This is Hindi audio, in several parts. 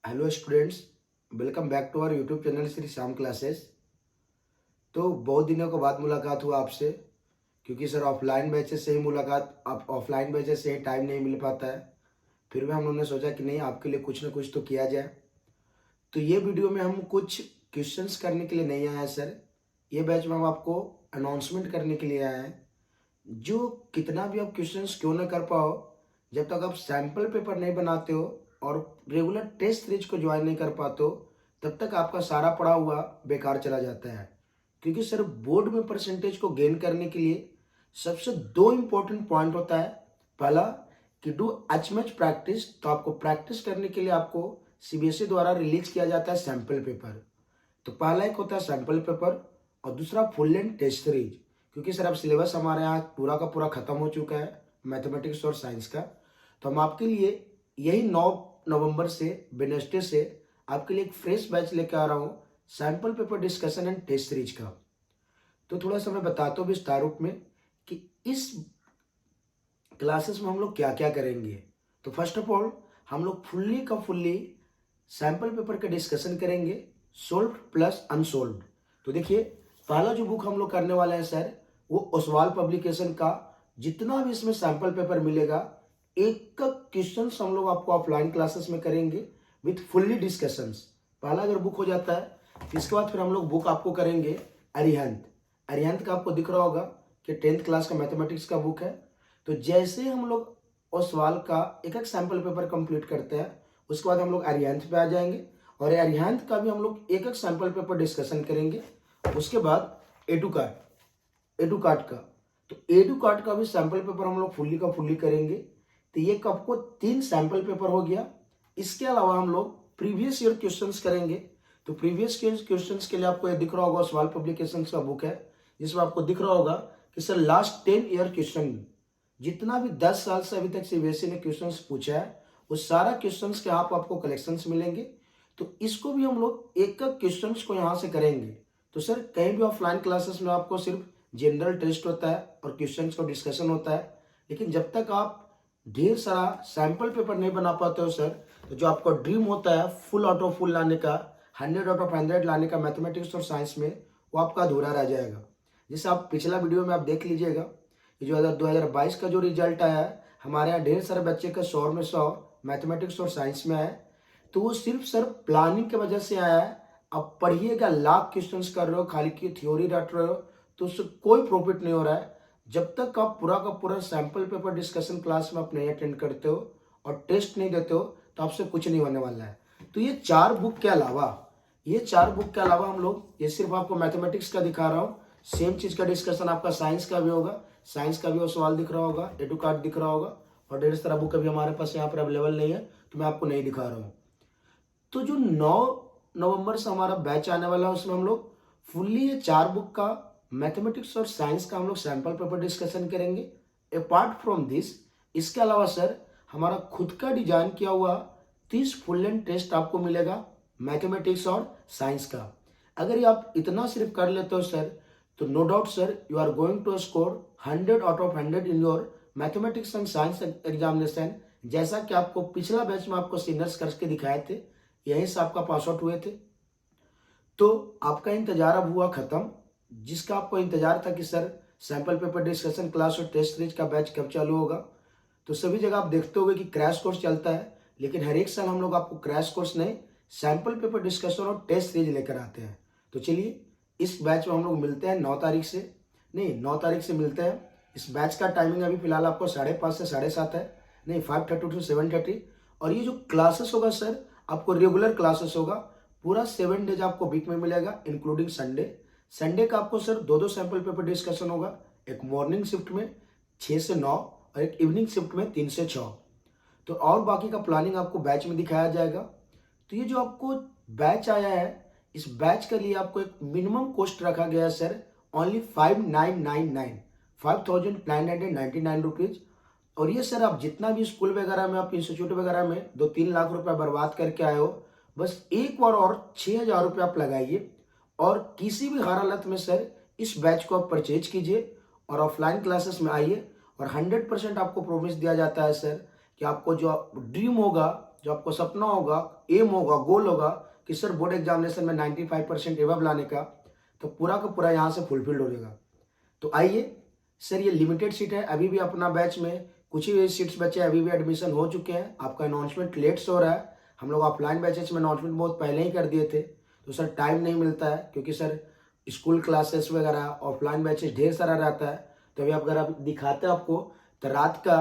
Hello students, welcome back to our YouTube channel Shri Shyam classes. तो बहुत दिनों के बाद मुलाकात हुआ आपसे, क्योंकि सर ऑफलाइन बैचेस से ही मुलाकात आप ऑफलाइन बैचेस से ही टाइम नहीं मिल पाता है। फिर भी हम लोगों ने सोचा कि नहीं, आपके लिए कुछ ना कुछ तो किया जाए। तो ये वीडियो में हम कुछ क्वेश्चंस करने के लिए नहीं आए हैं सर। ये बैच में हम आपको अनाउंसमेंट करने के लिए आए हैं। जो कितना भी आप क्वेश्चंस क्यों ना कर पाओ, जब तक आप सैंपल पेपर नहीं बनाते हो और रेगुलर टेस्ट सीरीज को ज्वाइन नहीं कर पाते हो, तब तक आपका सारा पढ़ा हुआ बेकार चला जाता है। क्योंकि सर बोर्ड में परसेंटेज को गेन करने के लिए सबसे दो इंपॉर्टेंट पॉइंट होता है। पहला कि डू एच मच प्रैक्टिस, तो आपको प्रैक्टिस करने के लिए आपको सीबीएसई द्वारा रिलीज किया जाता है सैंपल पेपर। तो पहला एक होता है सैंपल पेपर और दूसरा फुल लेंथ टेस्ट सीरीज। क्योंकि सर अब सिलेबस हमारे यहाँ पूरा का पूरा खत्म हो चुका है मैथमेटिक्स और साइंस का। तो हम आपके लिए यही 9 नवंबर से वेडनेसडे से आपके लिए एक फ्रेश बैच लेकर आ रहा हूँ, sample paper discussion and test series का। तो थोड़ा सा मैं बताता हूँ विस्तार रूप में कि इस क्लासेस में हम लोग क्या क्या करेंगे। तो फर्स्ट ऑफ ऑल हम लोग फुल्ली सैंपल पेपर का डिस्कशन करेंगे, सोल्व्ड प्लस अनसोल्व्ड। तो देखिए, पहला जो बुक हम लोग करने वाले हैं सर, वो ओसवाल पब्लिकेशन का जितना भी इसमें सैंपल पेपर मिलेगा, एक क्वेश्चन हम लोग आपको ऑफलाइन क्लासेस में करेंगे विथ फुल्ली डिस्कशंस। पहला अगर बुक हो जाता है, इसके बाद फिर हम लोग बुक आपको करेंगे अरिहंत। अरिहंत का आपको दिख रहा होगा कि 10th क्लास का मैथमेटिक्स का बुक है। तो जैसे हम लोग ओसवाल का एक एक सैंपल पेपर कंप्लीट करते हैं, उसके बाद हम लोग अरिहंत पे आ जाएंगे और अरिहंत का भी हम लोग एक एक सैंपल पेपर डिस्कशन करेंगे। उसके बाद एडू कार्ड का, तो एडू कार्ड का भी सैंपल पेपर हम लोग फुल्ली का फुल्ली करेंगे। तो ये आपको 3 सैंपल पेपर हो गया। इसके अलावा हम लोग प्रीवियस ईयर क्वेश्चंस करेंगे। तो प्रीवियस क्वेश्चंस के लिए आपको ये दिख रहा होगा, सवाल पब्लिकेशन का बुक है, जिसमें आपको दिख रहा होगा कि सर लास्ट 10 ईयर क्वेश्चन जितना भी 10 साल से अभी तक सीबीएसई ने क्वेश्चंस पूछा है, वो सारा क्वेश्चंस के आपको कलेक्शंस मिलेंगे। तो इसको भी हम लोग एक एक क्वेश्चंस को यहाँ से करेंगे। तो सर कहीं भी ऑफलाइन क्लासेस में आपको सिर्फ जनरल टेस्ट होता है और क्वेश्चंस का डिस्कशन होता है, लेकिन जब तक आप ढेर सारा सैंपल पेपर नहीं बना पाते हो सर, तो जो आपका ड्रीम होता है फुल आउट ऑफ फुल लाने का, 100 आउट ऑफ 100 लाने का मैथमेटिक्स और साइंस में, वो आपका अधूरा रह जाएगा। जैसे आप पिछला वीडियो में आप देख लीजिएगा कि जो 2022 का जो रिजल्ट आया है, हमारे यहाँ ढेर सारे बच्चे का 100 में 100 मैथमेटिक्स और साइंस में आया है। तो वो सिर्फ सर प्लानिंग की वजह से आया है। अब पढ़िएगा, लाख क्वेश्चंस कर रहे हो, खाली की थ्योरी रट रहे हो, तो उससे कोई प्रॉफिट नहीं हो रहा है। जब तक आप पूरा का पूरा सैंपल पेपर डिस्कशन क्लास में आप नहीं अटेंड करते हो और टेस्ट नहीं देते हो, तो आपसे कुछ नहीं होने वाला है। तो ये 4 बुक के अलावा हम लोग, ये सिर्फ आपको मैथमेटिक्स का दिखा रहा हूँ, सेम चीज का डिस्कशन आपका साइंस का भी होगा। साइंस का भी वो सवाल दिख रहा होगा, एडू कार्ड दिख रहा होगा, और ढेर सारा बुक अभी हमारे पास यहाँ पर अवेलेबल नहीं है, तो मैं आपको नहीं दिखा रहा हूँ। तो जो 9 नवंबर से हमारा बैच आने वाला है, उसमें हम लोग फुल्ली ये 4 बुक का मैथमेटिक्स और साइंस का हम लोग सैंपल पेपर डिस्कशन करेंगे। अपार्ट फ्रॉम दिस, इसके अलावा सर हमारा खुद का डिजाइन किया हुआ 30 फुल लेंथ टेस्ट आपको मिलेगा मैथमेटिक्स और साइंस का। अगर ये आप इतना सिर्फ कर लेते हो सर, तो no doubt sir you are going to score 100 out of 100 in your mathematics and science examination. जैसा कि आपको पिछला बैच में आपको सीनियर्स करके दिखाए थे, यहीं से आपका पास आउट हुए थे। तो आपका इंतजार अब हुआ खत्म। जिसका आपको इंतजार था कि sir sample paper discussion class और टेस्ट सीरीज का बैच कब चालू होगा, तो सभी जगह आप देखते होंगे कि क्रैश कोर्स चलता है, लेकिन हर एक साल हम लोग आपको क्रैश कोर्स नहीं, सैंपल पेपर डिस्कशन और टेस्ट सीरीज लेकर आते हैं। तो चलिए, इस बैच में हम लोग मिलते हैं 9 तारीख से, नहीं 9 तारीख से मिलते हैं। इस बैच का टाइमिंग अभी फिलहाल आपको 5:30 से 7:30 है, नहीं 5:30 to 7:30। और ये जो क्लासेस होगा सर, आपको रेगुलर क्लासेस होगा, पूरा 7 डेज आपको वीक में मिलेगा इंक्लूडिंग संडे। संडे का आपको सर 2 सैंपल पेपर डिस्कशन होगा, एक मॉर्निंग शिफ्ट में 6 से 9 और एक इवनिंग शिफ्ट में 3 से 6। तो और बाकी का प्लानिंग आपको बैच में दिखाया जाएगा। तो ये जो आपको बैच आया है, इस बैच के लिए आपको एक मिनिमम कॉस्ट रखा गया है सर, ओनली 5999 ₹5,999। और ये सर आप जितना भी स्कूल वगैरह में, आप इंस्टीट्यूट वगैरह में 2-3 लाख रुपया बर्बाद करके आए हो, बस एक बार और 6,000 रुपया आप लगाइए और किसी भी हालत में सर इस बैच को आप परचेज कीजिए और ऑफलाइन क्लासेस में आइए। और 100% आपको प्रोमिस दिया जाता है सर कि आपको जो ड्रीम होगा, जो आपको सपना होगा, एम होगा, गोल होगा कि सर बोर्ड एग्जामिनेशन में 95% एबव लाने का, तो पूरा का पूरा यहाँ से फुलफिल्ड हो जाएगा। तो आइए सर, ये लिमिटेड सीट है, अभी भी अपना बैच में कुछ ही सीट्स बचे हैं, अभी भी एडमिशन हो चुके हैं। आपका अनाउंसमेंट लेट से हो रहा है, हम लोग ऑफलाइन बैचेस में अनाउंसमेंट बहुत पहले ही कर दिए थे, तो सर टाइम नहीं मिलता है क्योंकि सर स्कूल क्लासेस वगैरह ऑफलाइन बैचेस ढेर सारा रहता है। तो अभी अगर आप दिखाते हैं आपको, तो रात का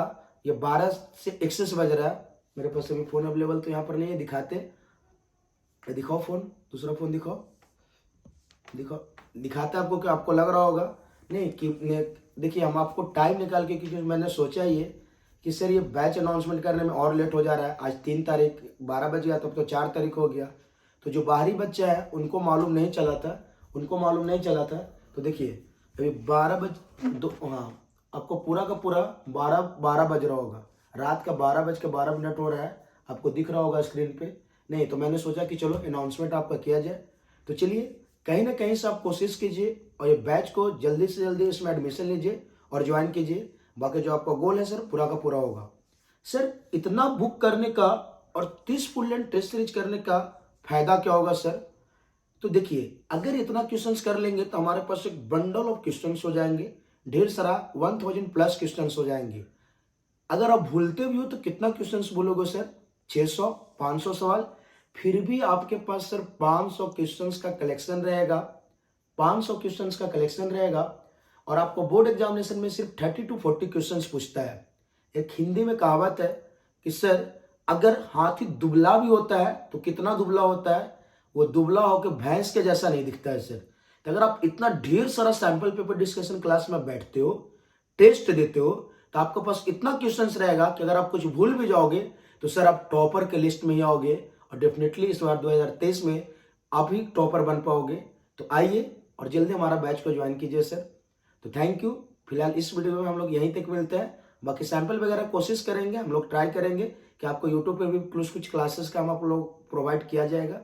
ये 12 से 31 बज रहा है, मेरे पास अभी फ़ोन अवेलेबल तो यहाँ पर नहीं है, दिखाते, दिखाओ फ़ोन, दूसरा फ़ोन दिखाओ, दिखाओ, दिखाते आपको कि आपको लग रहा होगा नहीं कि देखिए हम आपको टाइम निकाल के, क्योंकि मैंने सोचा ही है कि सर ये बैच अनाउंसमेंट करने में और लेट हो जा रहा है। आज 3 तारीख 12 बज गया, तब तो 4 तारीख हो गया, तो जो बाहरी बच्चा है उनको मालूम नहीं चला था, तो देखिए अभी 12 बज दो, हाँ आपको पूरा का पूरा 12 बज रहा होगा, रात का 12:12 हो रहा है, आपको दिख रहा होगा स्क्रीन पे। नहीं तो मैंने सोचा कि चलो अनाउंसमेंट आपका किया जाए। तो चलिए कहीं ना कहीं से आप कोशिश कीजिए और ये बैच को जल्दी से जल्दी इसमें एडमिशन लीजिए और ज्वाइन कीजिए। बाकी जो आपका गोल है सर पूरा का पूरा होगा। सर इतना बुक करने का और 30 फुल लेंथ टेस्ट सीरीज करने का फायदा क्या होगा सर? तो देखिए अगर इतना क्वेश्चंस कर लेंगे तो हमारे पास एक बंडल ऑफ क्वेश्चंस हो जाएंगे, ढेर सारा 1000 प्लस क्वेश्चंस हो जाएंगे। अगर आप भूलते भी हो तो कितना क्वेश्चंस बोलोगे सर? 600 500 सवाल, फिर भी आपके पास सर 500 क्वेश्चंस का कलेक्शन रहेगा, 500 क्वेश्चंस का कलेक्शन रहेगा। और आपको बोर्ड एग्जामिनेशन में सिर्फ 30 to 40 क्वेश्चंस पूछता है। एक हिंदी में कहावत है कि सर अगर हाथी दुबला भी होता है तो कितना दुबला होता है? वो दुबला होकर भैंस के जैसा नहीं दिखता है सर। तो अगर आप इतना ढेर सारा सैंपल पेपर डिस्कशन क्लास में बैठते हो, टेस्ट देते हो, तो आपके पास इतना क्वेश्चंस रहेगा कि अगर आप कुछ भूल भी जाओगे तो सर आप टॉपर के लिस्ट में ही आओगे और डेफिनेटली इस बार 2023 में आप ही टॉपर बन पाओगे। तो आइए और जल्दी हमारा बैच को ज्वाइन कीजिए सर। तो थैंक यू। फिलहाल इस वीडियो में हम लोग यहीं तक मिलते हैं। बाकी सैंपल वगैरह कोशिश करेंगे, हम लोग ट्राई करेंगे कि आपको यूट्यूब पे भी कुछ क्लासेस का हम आप लोग प्रोवाइड किया जाएगा।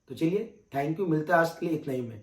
तो चलिए थैंक यू, मिलते हैं आज के लिए इतना ही में।